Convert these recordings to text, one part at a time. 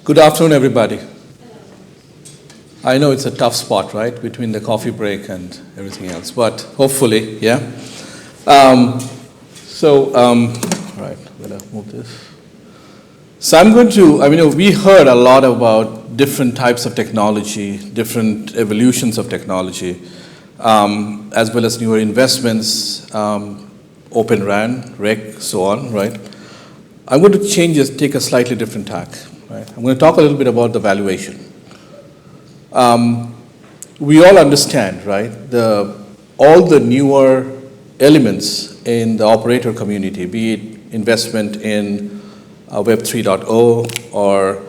Good afternoon, everybody. I know it's a tough spot, right, between the coffee break and everything else, but hopefully, yeah. All right, I'm going to move this. So I'm going to, we heard a lot about different types of technology, different evolutions of technology, as well as newer investments, Open RAN, REC, so on, right? I'm going to take a slightly different tack. Right. I'm going to talk a little bit about the valuation. We all understand, right, all the newer elements in the operator community, be it investment in Web 3.0 or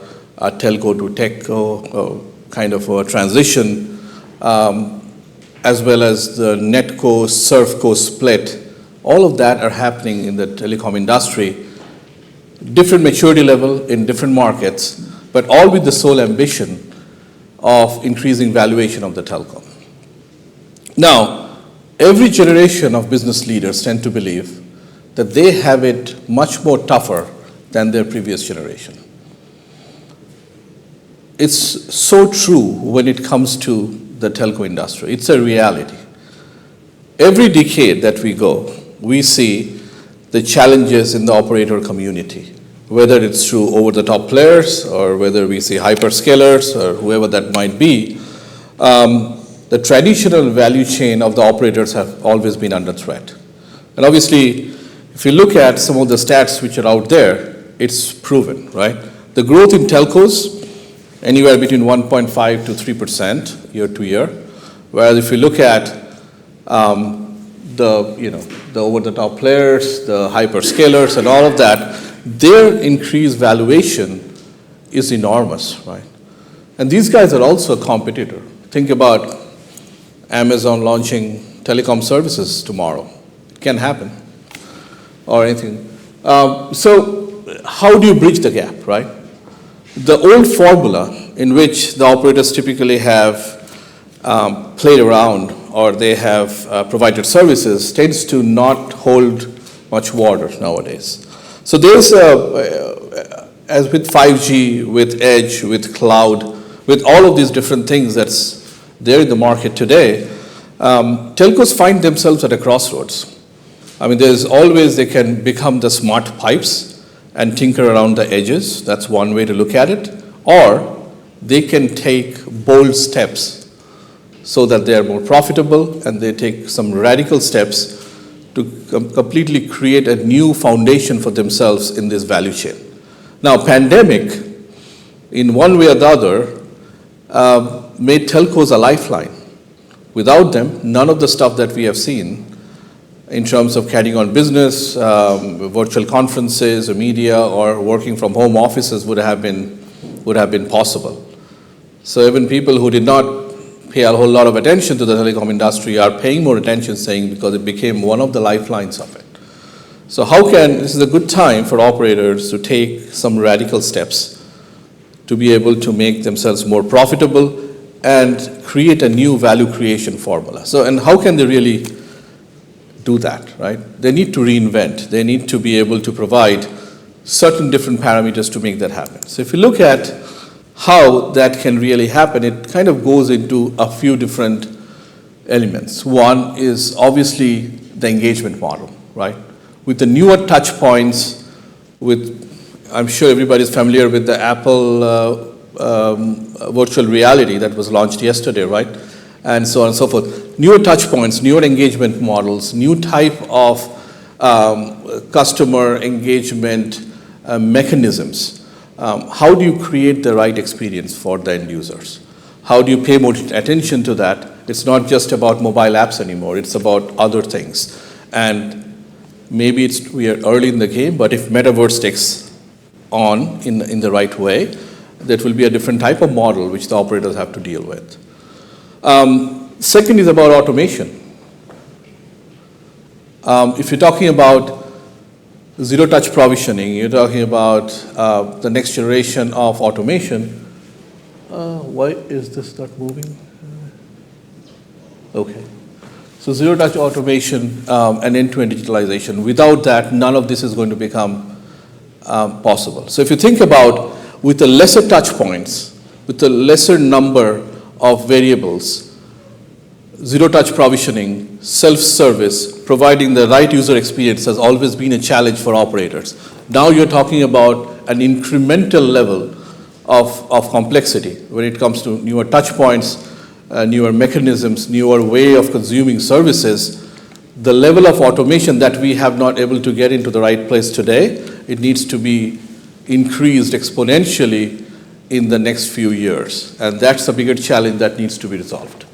telco to techco kind of a transition, as well as the Netco, ServCo split, all of that are happening in the telecom industry. Different maturity level in different markets, but all with the sole ambition of increasing valuation of the telecom. Now, every generation of business leaders tend to believe that they have it much more tougher than their previous generation. It's so true when it comes to the telco industry. It's a reality. Every decade that we go, we see the challenges in the operator community, whether it's through over-the-top players or whether we see hyperscalers or whoever that might be. The traditional value chain of the operators have always been under threat. And obviously, if you look at some of the stats which are out there, it's proven, right? The growth in telcos, anywhere between 1.5 to 3% year to year, whereas if you look at the over-the-top players, the hyperscalers, and all of that, their increased valuation is enormous, right? And these guys are also a competitor. Think about Amazon launching telecom services tomorrow. It can happen, or anything. So how do you bridge the gap, right? The old formula in which the operators typically have played around or they have provided services tends to not hold much water nowadays. So there's, as with 5G, with edge, with cloud, with all of these different things that's there in the market today, telcos find themselves at a crossroads. There's always, they can become the smart pipes and tinker around the edges. That's one way to look at it. Or they can take bold steps so that they are more profitable and they take some radical steps to completely create a new foundation for themselves in this value chain. Now, pandemic, in one way or the other, made telcos a lifeline. Without them, none of the stuff that we have seen in terms of carrying on business, virtual conferences, or media, or working from home offices would have been possible. So even people who did not pay a whole lot of attention to the telecom industry are paying more attention, saying because it became one of the lifelines of it. So this is a good time for operators to take some radical steps to be able to make themselves more profitable and create a new value creation formula. So, and how can they really do that, right? They need to reinvent. They need to be able to provide certain different parameters to make that happen. So if you look at how that can really happen, it kind of goes into a few different elements. One is obviously the engagement model, right? With the newer touch points, I'm sure everybody's familiar with the Apple virtual reality that was launched yesterday, right? And so on and so forth. Newer touch points, newer engagement models, new type of customer engagement mechanisms. How do you create the right experience for the end users? How do you pay more attention to that? It's not just about mobile apps anymore. It's about other things. And maybe we are early in the game, but if metaverse takes on in the right way, that will be a different type of model which the operators have to deal with. Second is about automation. If you're talking about zero-touch provisioning, you're talking about the next generation of automation. Why is this not moving? Okay. So zero-touch automation and end-to-end digitalization. Without that, none of this is going to become possible. So if you think about with a lesser touch points, with a lesser number of variables, zero-touch provisioning, self-service, providing the right user experience has always been a challenge for operators. Now you're talking about an incremental level of complexity when it comes to newer touch points, newer mechanisms, newer way of consuming services. The level of automation that we have not able to get into the right place today, it needs to be increased exponentially in the next few years. And that's a bigger challenge that needs to be resolved.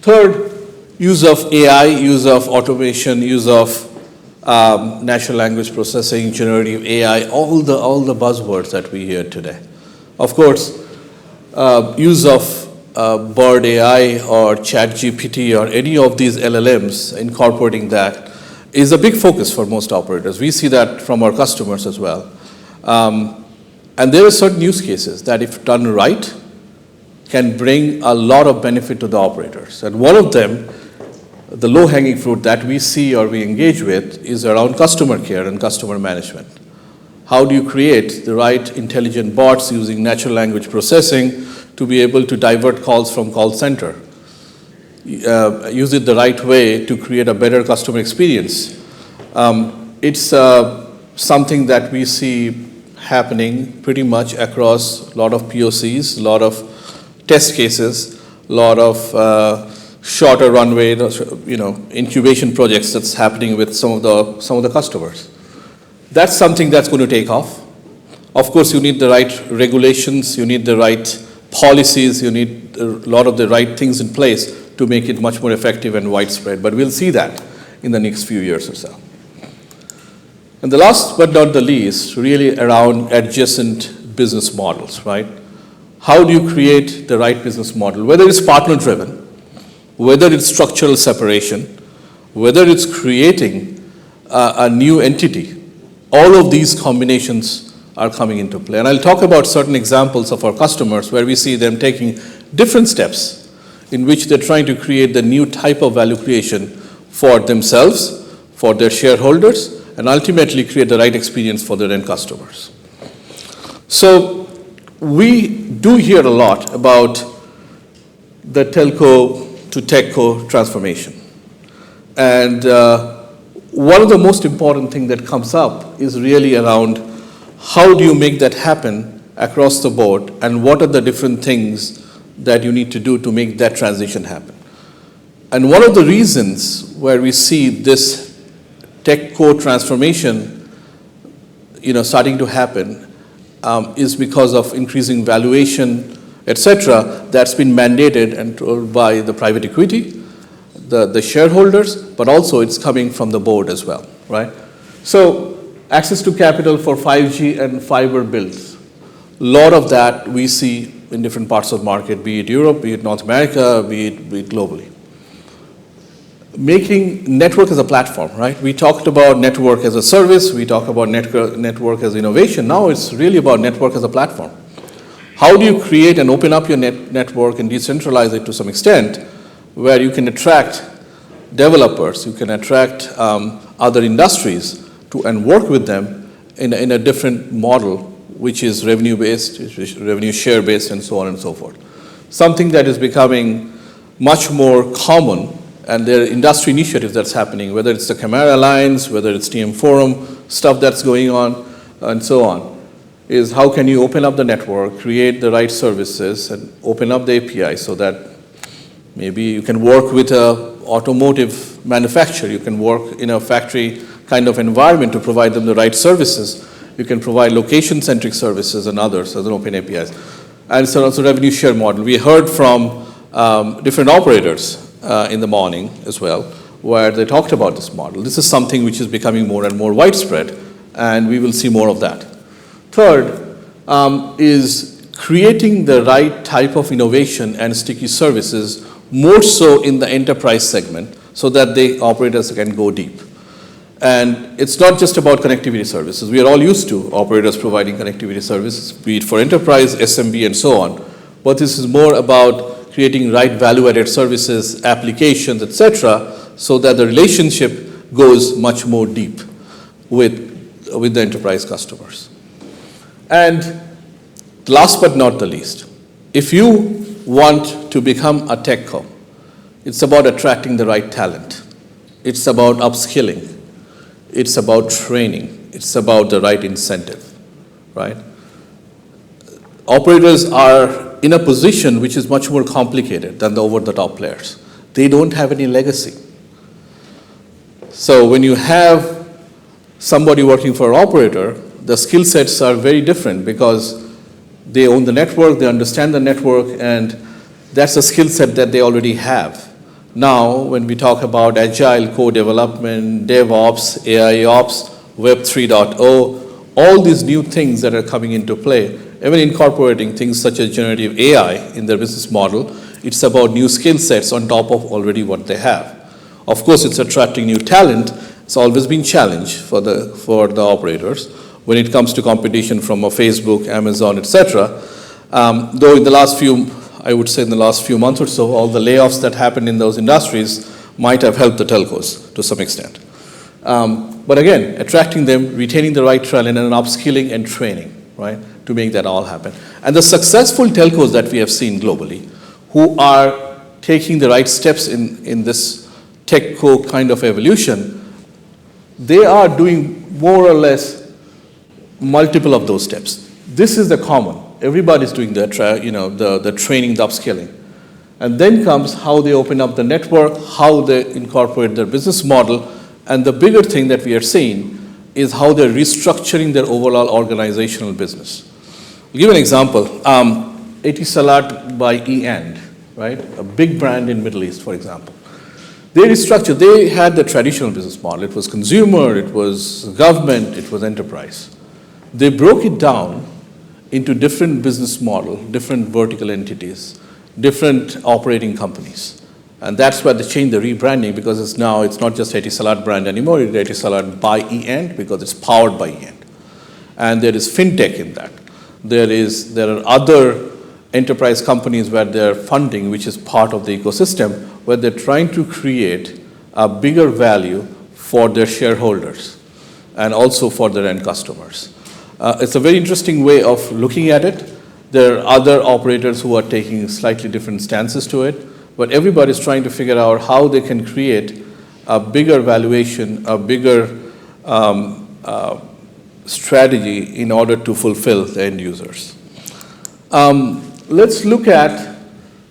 Third, use of AI, use of automation, use of natural language processing, generative AI, all the buzzwords that we hear today. Of course, use of Bird AI or ChatGPT or any of these LLMs, incorporating that is a big focus for most operators. We see that from our customers as well. And there are certain use cases that, if done right, can bring a lot of benefit to the operators. And one of them, the low-hanging fruit that we see or we engage with, is around customer care and customer management. How do you create the right intelligent bots using natural language processing to be able to divert calls from call center? Use it the right way to create a better customer experience. It's something that we see happening pretty much across a lot of POCs, a lot of test cases, a lot of shorter runway, incubation projects that's happening with some of the customers. That's something that's going to take off. Of course, you need the right regulations, you need the right policies, you need a lot of the right things in place to make it much more effective and widespread. But we'll see that in the next few years or so. And the last but not the least, really around adjacent business models, right? How do you create the right business model? Whether it's partner-driven, whether it's structural separation, whether it's creating a new entity, all of these combinations are coming into play. And I'll talk about certain examples of our customers where we see them taking different steps in which they're trying to create the new type of value creation for themselves, for their shareholders, and ultimately create the right experience for their end customers. So we do hear a lot about the telco to Techco transformation. And one of the most important things that comes up is really around how do you make that happen across the board, and what are the different things that you need to do to make that transition happen. And one of the reasons where we see this Techco transformation starting to happen is because of increasing valuation, etc., that's been mandated and told by the private equity, the shareholders, but also it's coming from the board as well, right? So access to capital for 5G and fiber builds. A lot of that we see in different parts of the market, be it Europe, be it North America, be it globally. Making network as a platform, right? We talked about network as a service, we talk about network as innovation. Now it's really about network as a platform. How do you create and open up your network and decentralize it to some extent where you can attract developers, you can attract other industries and work with them in a different model, which is revenue-based, revenue share-based, and so on and so forth. Something that is becoming much more common, and there are industry initiatives that's happening, whether it's the Camara Alliance, whether it's TM Forum, stuff that's going on, and so on, is how can you open up the network, create the right services, and open up the API so that maybe you can work with an automotive manufacturer, you can work in a factory kind of environment to provide them the right services. You can provide location-centric services and others as an open APIs. And it's also a revenue share model. We heard from different operators in the morning as well, where they talked about this model. This is something which is becoming more and more widespread, and we will see more of that. Third is creating the right type of innovation and sticky services, more so in the enterprise segment, so that the operators can go deep. And it's not just about connectivity services. We are all used to operators providing connectivity services, be it for enterprise, SMB, and so on. But this is more about creating right value-added services, applications, etc., so that the relationship goes much more deep with with the enterprise customers. And last but not the least, if you want to become a Techco, it's about attracting the right talent. It's about upskilling. It's about training. It's about the right incentive, right? Operators are in a position which is much more complicated than the over-the-top players. They don't have any legacy. So when you have somebody working for an operator, the skill sets are very different because they own the network, they understand the network, and that's a skill set that they already have. Now, when we talk about agile co-development, DevOps, AIOps, Web 3.0, all these new things that are coming into play, even incorporating things such as generative AI in their business model, it's about new skill sets on top of already what they have. Of course, it's attracting new talent. It's always been a challenge for the operators when it comes to competition from a Facebook, Amazon, etc. Though in the last few, I would say in the last few months or so, all the layoffs that happened in those industries might have helped the telcos to some extent. But again, attracting them, retaining the right talent, and upskilling and training, right, to make that all happen. And the successful telcos that we have seen globally, who are taking the right steps in this Techco kind of evolution, they are doing more or less multiple of those steps. This is the common. Everybody's doing the training, the upskilling. And then comes how they open up the network, how they incorporate their business model, and the bigger thing that we are seeing is how they're restructuring their overall organizational business. I'll give an example. Etisalat by E&, right? A big brand in Middle East, for example. They restructured. They had the traditional business model. It was consumer, it was government, it was enterprise. They broke it down into different business model, different vertical entities, different operating companies. And that's why they changed the rebranding, because it's not just Etisalat brand anymore, it's Etisalat by E&, because it's powered by E&. And there is fintech in that. There are other enterprise companies where they're funding, which is part of the ecosystem, where they're trying to create a bigger value for their shareholders and also for their end customers. It's a very interesting way of looking at it. There are other operators who are taking slightly different stances to it, but everybody's trying to figure out how they can create a bigger valuation, a bigger strategy in order to fulfill the end users. Let's look at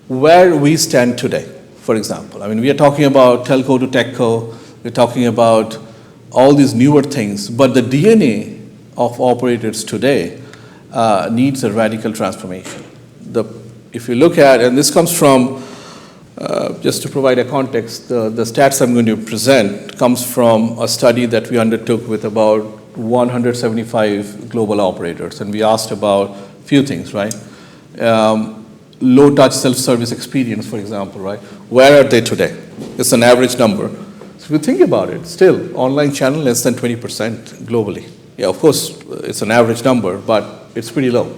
where we stand today, for example. I mean, we are talking about telco to techco, we're talking about all these newer things, but the DNA of operators today needs a radical transformation. If you look at, and this comes from, just to provide a context, the stats I'm going to present comes from a study that we undertook with about 175 global operators, and we asked about a few things, right? Low-touch self-service experience, for example, right? Where are they today? It's an average number. So if you think about it, still, online channel less than 20% globally. Yeah, of course, it's an average number, but it's pretty low.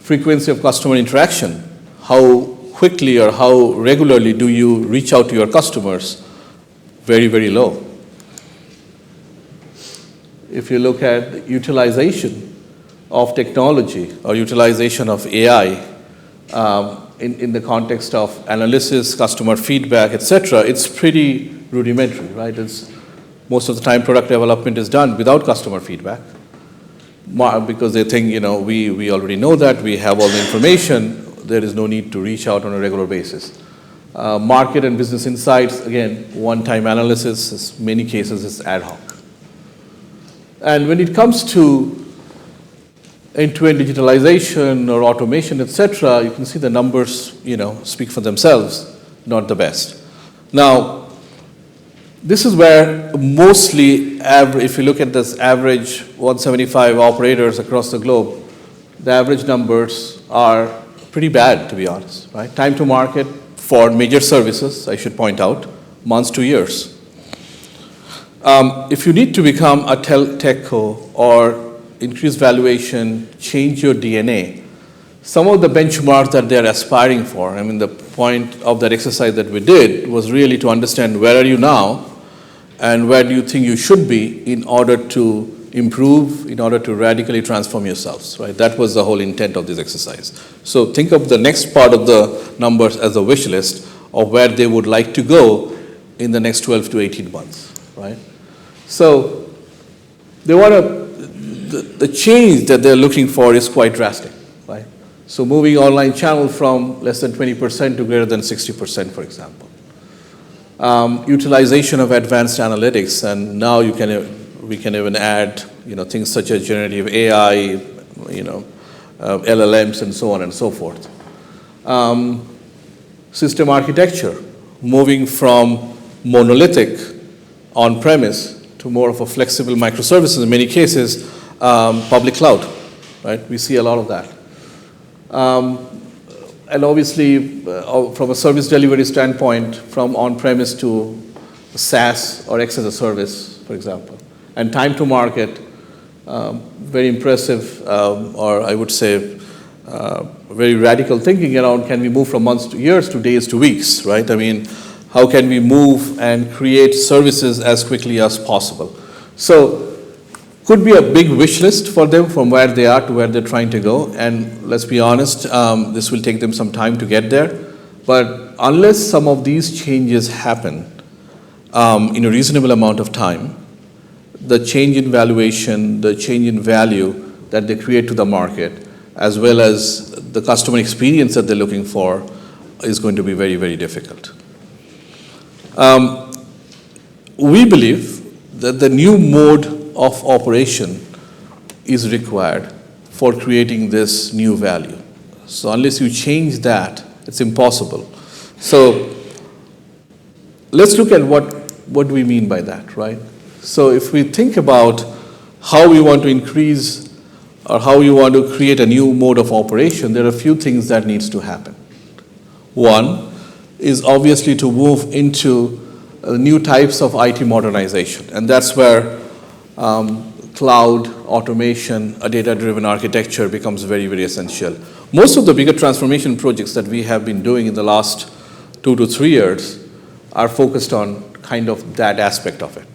Frequency of customer interaction, how quickly or how regularly do you reach out to your customers? Very, very low. If you look at utilization of technology or utilization of AI in the context of analysis, customer feedback, etc., it's pretty rudimentary, right? Most of the time product development is done without customer feedback because they think, we already know that, we have all the information, there is no need to reach out on a regular basis. Market and business insights, again, one-time analysis, in many cases it's ad hoc. And when it comes to end-to-end digitalization or automation, etc., you can see the numbers, speak for themselves, not the best. Now, this is where mostly, if you look at this average 175 operators across the globe, the average numbers are pretty bad, to be honest, right? Time to market for major services, I should point out, months to years. If you need to become a Techco or increase valuation, change your DNA, some of the benchmarks that they're aspiring for, I mean, the point of that exercise that we did was really to understand where are you now and where do you think you should be in order to improve in order to radically transform yourselves, right? That was the whole intent of this exercise. So think of the next part of the numbers as a wish list of where they would like to go in the next 12 to 18 months, right? So they want the change that they're looking for is quite drastic, right? So moving online channel from less than 20% to greater than 60%, for example. Utilization of advanced analytics, and now we can even add, things such as generative AI, LLMs, and so on and so forth. System architecture, moving from monolithic on-premise to more of a flexible microservices, in many cases, public cloud, right? We see a lot of that. And obviously, from a service delivery standpoint, from on-premise to SaaS or X as a service, for example. And time to market, very impressive, or I would say very radical thinking around, can we move from months to years to days to weeks, right? I mean, how can we move and create services as quickly as possible? So could be a big wish list for them from where they are to where they're trying to go. And let's be honest, this will take them some time to get there. But unless some of these changes happen in a reasonable amount of time, the change in valuation, the change in value that they create to the market, as well as the customer experience that they're looking for, is going to be very, very difficult. We believe that the new mode of operation is required for creating this new value. So unless you change that, it's impossible. So let's look at what do we mean by that, right? So if we think about how we want to increase or how we want to create a new mode of operation, there are a few things that needs to happen. One is obviously to move into new types of IT modernization, and that's where cloud, automation, a data-driven architecture becomes very, very essential. Most of the bigger transformation projects that we have been doing in the last 2 to 3 years are focused on kind of that aspect of it.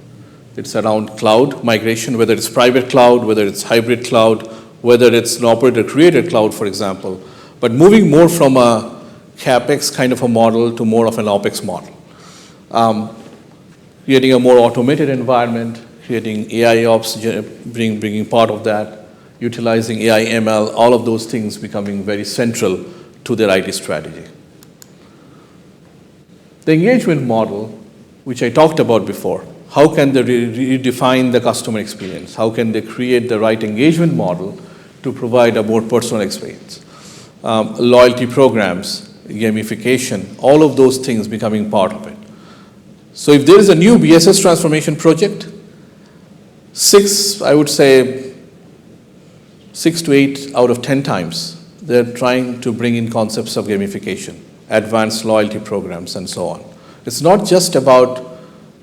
It's around cloud migration, whether it's private cloud, whether it's hybrid cloud, whether it's an operator-created cloud, for example, but moving more from a CapEx kind of a model to more of an OpEx model. Creating a more automated environment, creating AI ops, bringing part of that, utilizing AI, ML, all of those things becoming very central to their IT strategy. The engagement model, which I talked about before, how can they redefine the customer experience? How can they create the right engagement model to provide a more personal experience? Loyalty programs, gamification, all of those things becoming part of it. So if there is a new BSS transformation project, I would say 6 to 8 out of 10 times, they're trying to bring in concepts of gamification, advanced loyalty programs, and so on. It's not just about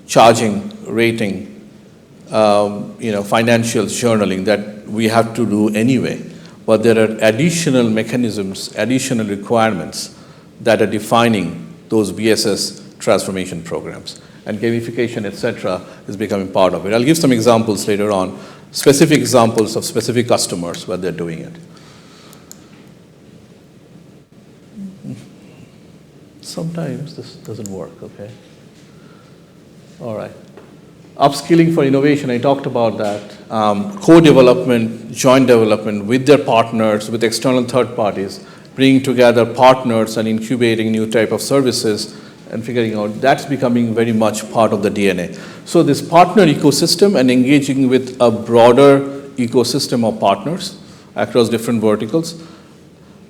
charging, rating, financial journaling that we have to do anyway, but there are additional mechanisms, additional requirements that are defining those BSS transformation programs. And gamification, et cetera, is becoming part of it. I'll give some examples later on, specific examples of specific customers where they're doing it. Sometimes this doesn't work, okay? All right. Upskilling for innovation, I talked about that. Co-development, joint development with their partners, with external third parties, bringing together partners and incubating new type of services and figuring out, that's becoming very much part of the DNA. So this partner ecosystem and engaging with a broader ecosystem of partners across different verticals,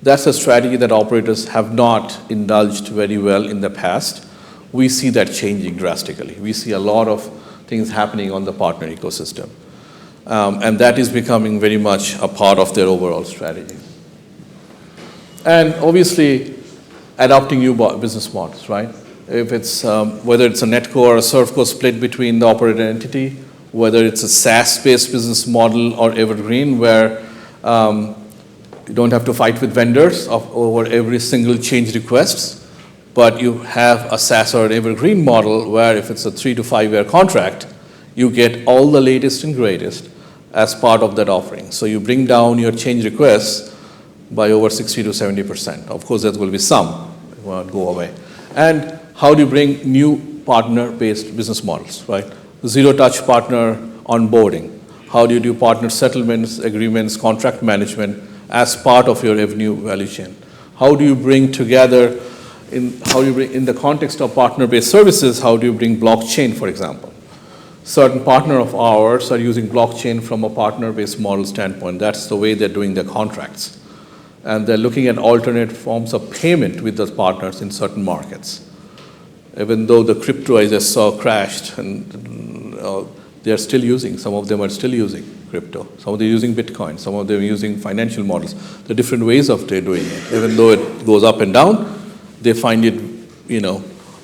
that's a strategy that operators have not indulged very well in the past. We see that changing drastically. We see a lot of things happening on the partner ecosystem. And that is becoming very much a part of their overall strategy. And obviously, adopting new business models, right? If it's, whether it's a Netco or a ServCo split between the operator entity, whether it's a SaaS-based business model or evergreen where you don't have to fight with vendors over every single change requests, but you have a SaaS or an evergreen model where if it's a 3 to 5 year contract, you get all the latest and greatest as part of that offering. So you bring down your change requests by over 60 to 70%. Of course, there will be some that won't go away. And how do you bring new partner-based business models, right? Zero-touch partner onboarding. How do you do partner settlements, agreements, contract management as part of your revenue value chain? How do you bring together, in the context of partner-based services, how do you bring blockchain, for example? Certain partner of ours are using blockchain from a partner-based model standpoint. That's the way they're doing their contracts. And they're looking at alternate forms of payment with those partners in certain markets. Even though the crypto I just saw crashed, and they're still using, some of them are still using crypto. Some of them are using Bitcoin. Some of them are using financial models. There are different ways of doing it. Even though it goes up and down, they find it,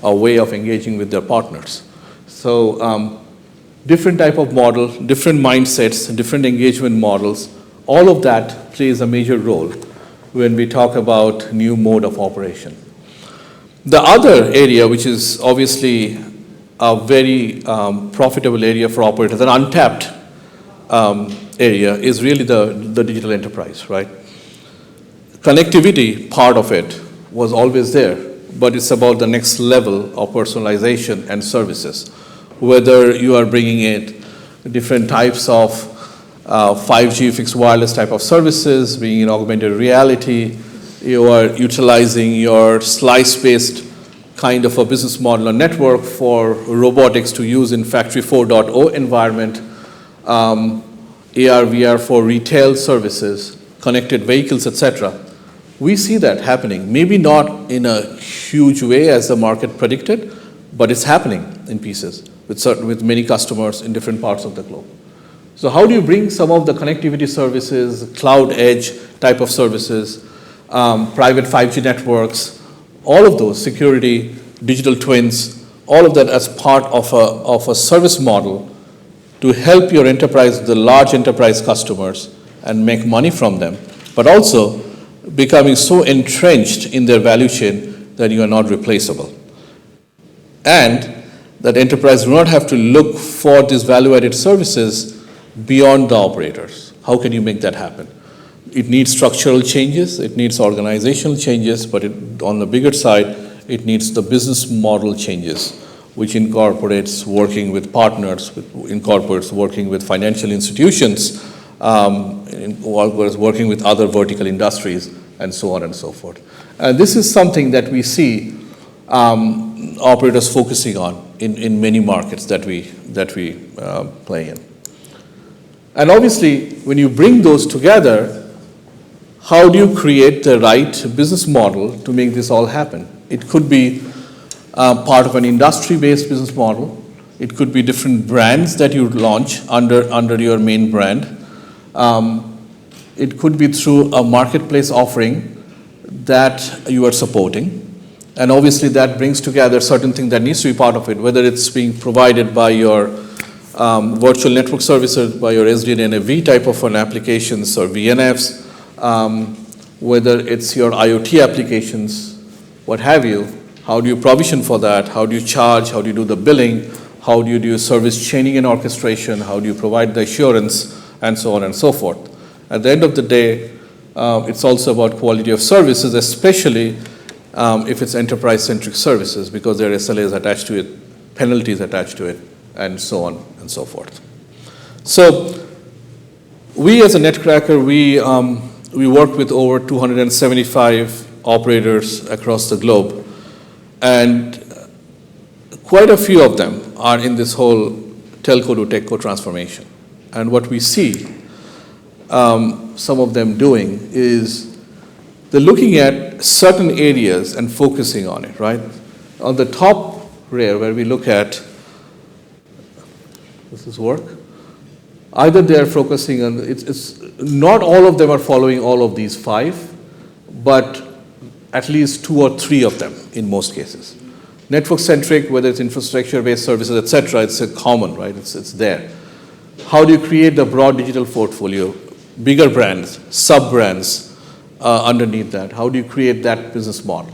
a way of engaging with their partners. So different type of model, different mindsets, different engagement models, all of that plays a major role when we talk about new mode of operation. The other area, which is obviously a very profitable area for operators, an untapped area, is really the digital enterprise, right? Connectivity part of it was always there, but it's about the next level of personalization and services. Whether you are bringing in different types of 5G fixed wireless type of services, bringing in augmented reality, you are utilizing your slice-based kind of a business model or network for robotics to use in Factory 4.0 environment, AR, VR for retail services, connected vehicles, etc. We see that happening, maybe not in a huge way as the market predicted, but it's happening in pieces with many customers in different parts of the globe. So how do you bring some of the connectivity services, cloud edge type of services, private 5G networks, all of those, security, digital twins, all of that as part of a service model to help your enterprise, the large enterprise customers, and make money from them, but also becoming so entrenched in their value chain that you are not replaceable. And that enterprise do not have to look for these value-added services beyond the operators. How can you make that happen? It needs structural changes, it needs organizational changes, but on the bigger side, it needs the business model changes, which incorporates working with partners, incorporates working with financial institutions, working with other vertical industries, and so on and so forth. And this is something that we see operators focusing on in many markets that we play in. And obviously, when you bring those together, how do you create the right business model to make this all happen? It could be part of an industry-based business model. It could be different brands that you launch under your main brand. It could be through a marketplace offering that you are supporting. And obviously that brings together certain things that needs to be part of it, whether it's being provided by your virtual network services, by your SDN type of an applications or VNFs, whether it's your IoT applications, what have you. How do you provision for that? How do you charge? How do you do the billing? How do you do service chaining and orchestration? How do you provide the assurance? And so on and so forth. At the end of the day, it's also about quality of services, especially if it's enterprise-centric services, because there are SLAs attached to it, penalties attached to it, and so on and so forth. So we as a Netcracker, we work with over 275 operators across the globe, and quite a few of them are in this whole telco to techco transformation. And what we see some of them doing is they're looking at certain areas and focusing on it, right? On the top rear, where we look at, does this work? Either they're focusing on, it's not all of them are following all of these 5, but at least 2 or 3 of them in most cases. Network-centric, whether it's infrastructure-based services, etc., it's a common, right? It's there. How do you create the broad digital portfolio, bigger brands, sub-brands underneath that? How do you create that business model?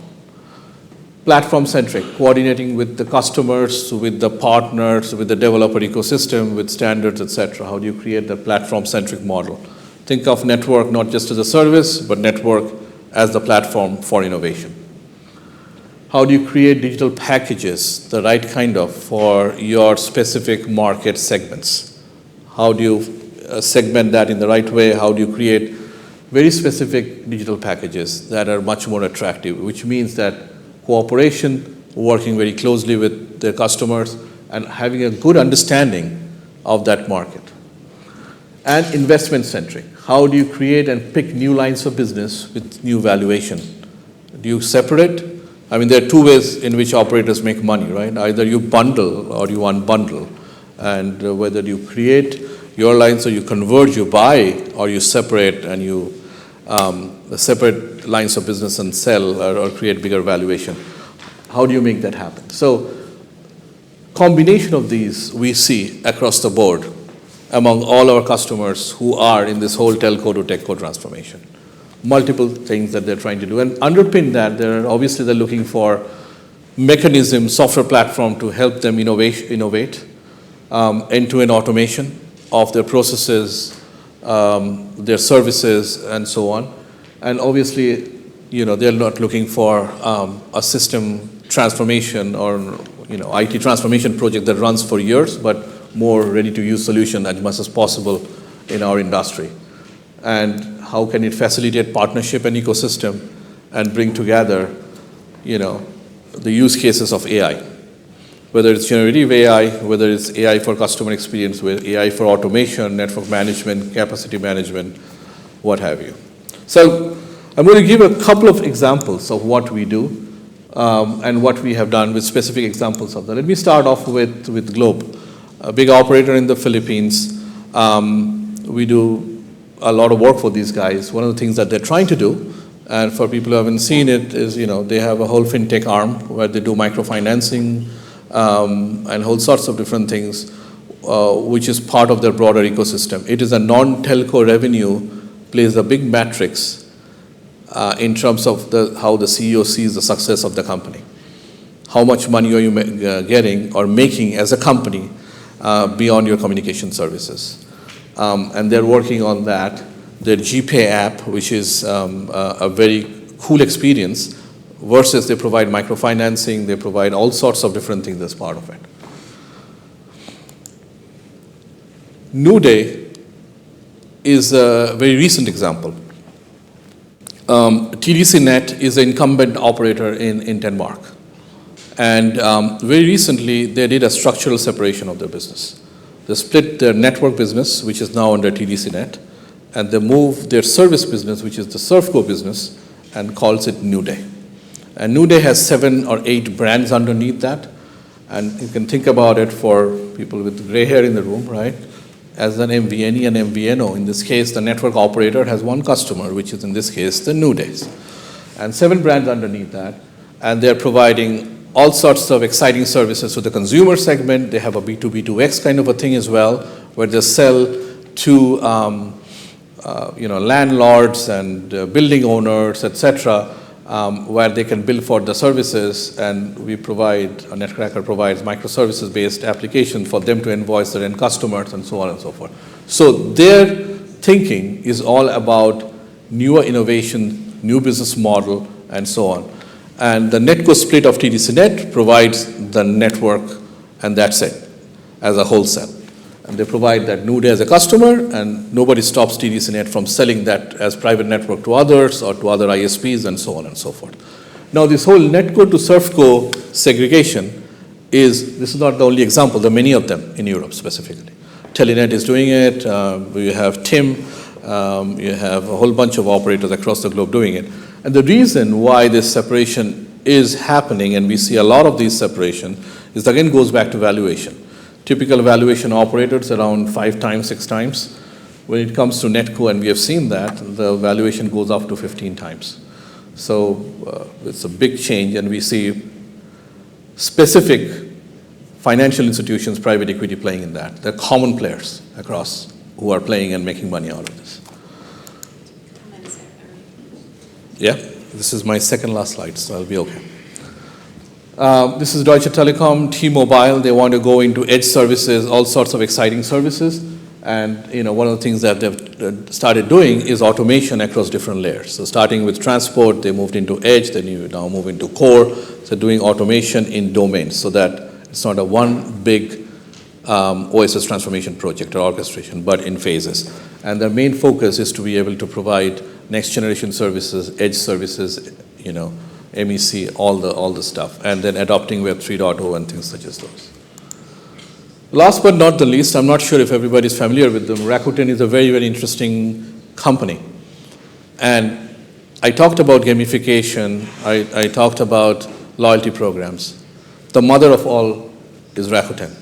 Platform-centric, coordinating with the customers, with the partners, with the developer ecosystem, with standards, etc. How do you create that platform-centric model? Think of network not just as a service, but network as the platform for innovation. How do you create digital packages, the right kind of, for your specific market segments? How do you segment that in the right way? How do you create very specific digital packages that are much more attractive, which means that cooperation, working very closely with their customers, and having a good understanding of that market. And investment-centric. How do you create and pick new lines of business with new valuation? Do you separate? I mean, there are two ways in which operators make money, right? Either you bundle or you unbundle. And whether you create your lines or you converge, you buy, or you separate and you separate lines of business and sell or create bigger valuation. How do you make that happen? So combination of these we see across the board among all our customers who are in this whole telco to techco transformation. Multiple things that they're trying to do. And underpin that, they're looking for mechanisms, software platform to help them innovate end-to-end automation of their processes, their services, and so on. And obviously, they're not looking for a system transformation or IT transformation project that runs for years, but more ready-to-use solution as much as possible in our industry. And how can it facilitate partnership and ecosystem and bring together, the use cases of AI, whether it's generative AI, whether it's AI for customer experience, with AI for automation, network management, capacity management, what have you. So I'm going to give a couple of examples of what we do and what we have done with specific examples of that. Let me start off with Globe, a big operator in the Philippines. We do a lot of work for these guys. One of the things that they're trying to do, and for people who haven't seen it, is they have a whole fintech arm where they do microfinancing and whole sorts of different things, which is part of their broader ecosystem. It is a non-telco revenue, plays a big matrix in terms of how the CEO sees the success of the company. How much money are you getting or making as a company beyond your communication services? And they're working on that. Their GPay app, which is a very cool experience, versus they provide microfinancing, they provide all sorts of different things as part of it. NewDay is a very recent example. TDC Net is an incumbent operator in Denmark. And very recently, they did a structural separation of their business. They split their network business, which is now under TDC Net, and they moved their service business, which is the SurfCo business, and calls it NewDay. And NewDay has 7 or 8 brands underneath that. And you can think about it for people with gray hair in the room, right? As an MVNE and MVNO. In this case, the network operator has one customer, which is in this case the NewDays. And 7 brands underneath that. And they're providing all sorts of exciting services to the consumer segment. They have a B2B2X kind of a thing as well, where they sell to landlords and building owners, etc., where they can bill for the services, and Netcracker provides microservices-based application for them to invoice their end customers and so on and so forth. So their thinking is all about newer innovation, new business model, and so on. And the NetCo split of TDC Net provides the network, and that's it, as a wholesale. And they provide that NewDay as a customer, and nobody stops TDC Net from selling that as private network to others or to other ISPs and so on and so forth. Now, this whole NetCo to SurfCo segregation this is not the only example. There are many of them in Europe specifically. Telenet is doing it. You have TIM. You have a whole bunch of operators across the globe doing it. And the reason why this separation is happening, and we see a lot of these separation, is again goes back to valuation. Typical valuation operators around 5 times, 6 times. When it comes to NetCo, and we have seen that, the valuation goes up to 15 times. So it's a big change, and we see specific financial institutions, private equity playing in that. They're common players across who are playing and making money out of this. Yeah, this is my second last slide, so I'll be okay. This is Deutsche Telekom, T-Mobile. They want to go into edge services, all sorts of exciting services. And one of the things that they've started doing is automation across different layers. So starting with transport, they moved into edge, then you now move into core. So doing automation in domains so that it's not a one big OSS transformation project or orchestration, but in phases. And their main focus is to be able to provide next generation services, edge services, MEC, all the stuff, and then adopting Web 3.0 and things such as those. Last but not the least, I'm not sure if everybody's familiar with them. Rakuten is a very, very interesting company. And I talked about gamification. I talked about loyalty programs. The mother of all is Rakuten.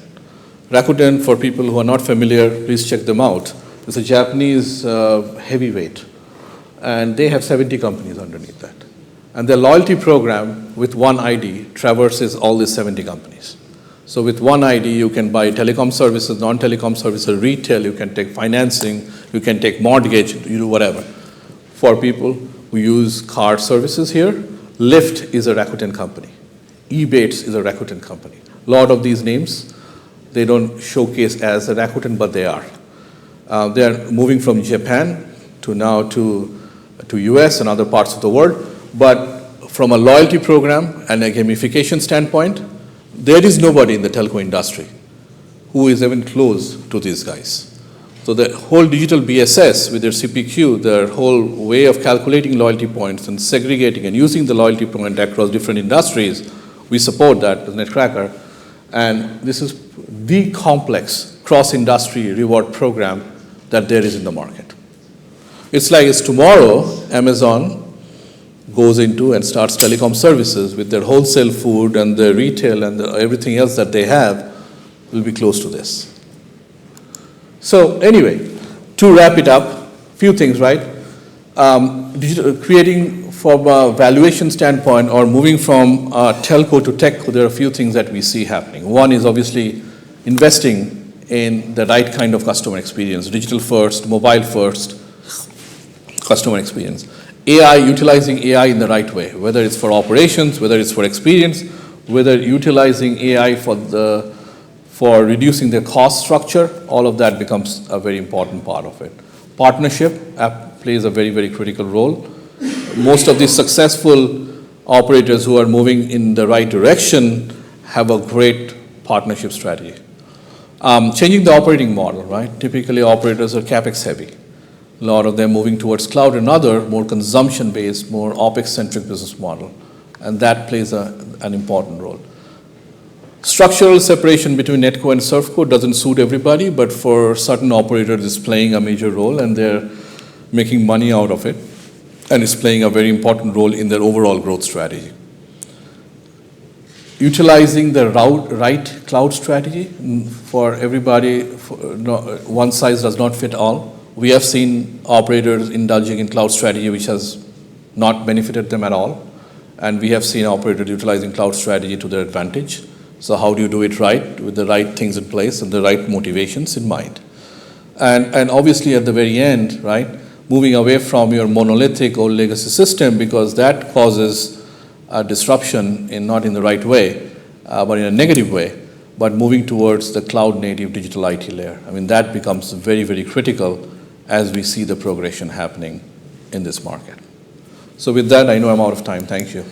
Rakuten, for people who are not familiar, please check them out. It's a Japanese heavyweight. And they have 70 companies underneath that. And their loyalty program with one ID traverses all these 70 companies. So with one ID, you can buy telecom services, non-telecom services, retail, you can take financing, you can take mortgage, you do whatever. For people who use car services here, Lyft is a Rakuten company. Ebates is a Rakuten company. A lot of these names, they don't showcase as a Rakuten, but they are. They are moving from Japan to now to US and other parts of the world. But from a loyalty program and a gamification standpoint, there is nobody in the telco industry who is even close to these guys. So the whole digital BSS with their CPQ, their whole way of calculating loyalty points and segregating and using the loyalty point across different industries, we support that as Netcracker. And this is the complex cross-industry reward program that there is in the market. It's like it's tomorrow, Amazon goes into and starts telecom services with their wholesale food and their retail and everything else that they have will be close to this. So anyway, to wrap it up, few things, right? Creating from a valuation standpoint or moving from telco to techco, there are a few things that we see happening. One is obviously investing in the right kind of customer experience, digital first, mobile first customer experience. AI, utilizing AI in the right way, whether it's for operations, whether it's for experience, whether utilizing AI for reducing the cost structure, all of that becomes a very important part of it. Partnership plays a very, very critical role. Most of these successful operators who are moving in the right direction have a great partnership strategy. Changing the operating model, right? Typically operators are CapEx heavy. A lot of them moving towards cloud and other more consumption-based, more OpEx-centric business model. And that plays an important role. Structural separation between Netco and ServCo doesn't suit everybody, but for certain operators it's playing a major role and they're making money out of it. And it's playing a very important role in their overall growth strategy. Utilizing the right cloud strategy for everybody, one size does not fit all. We have seen operators indulging in cloud strategy which has not benefited them at all. And we have seen operators utilizing cloud strategy to their advantage. So how do you do it right with the right things in place and the right motivations in mind? And obviously at the very end, right, moving away from your monolithic or legacy system because that causes a disruption not in the right way, but in a negative way, but moving towards the cloud native digital IT layer. I mean, that becomes very, very critical as we see the progression happening in this market. So with that, I know I'm out of time. Thank you.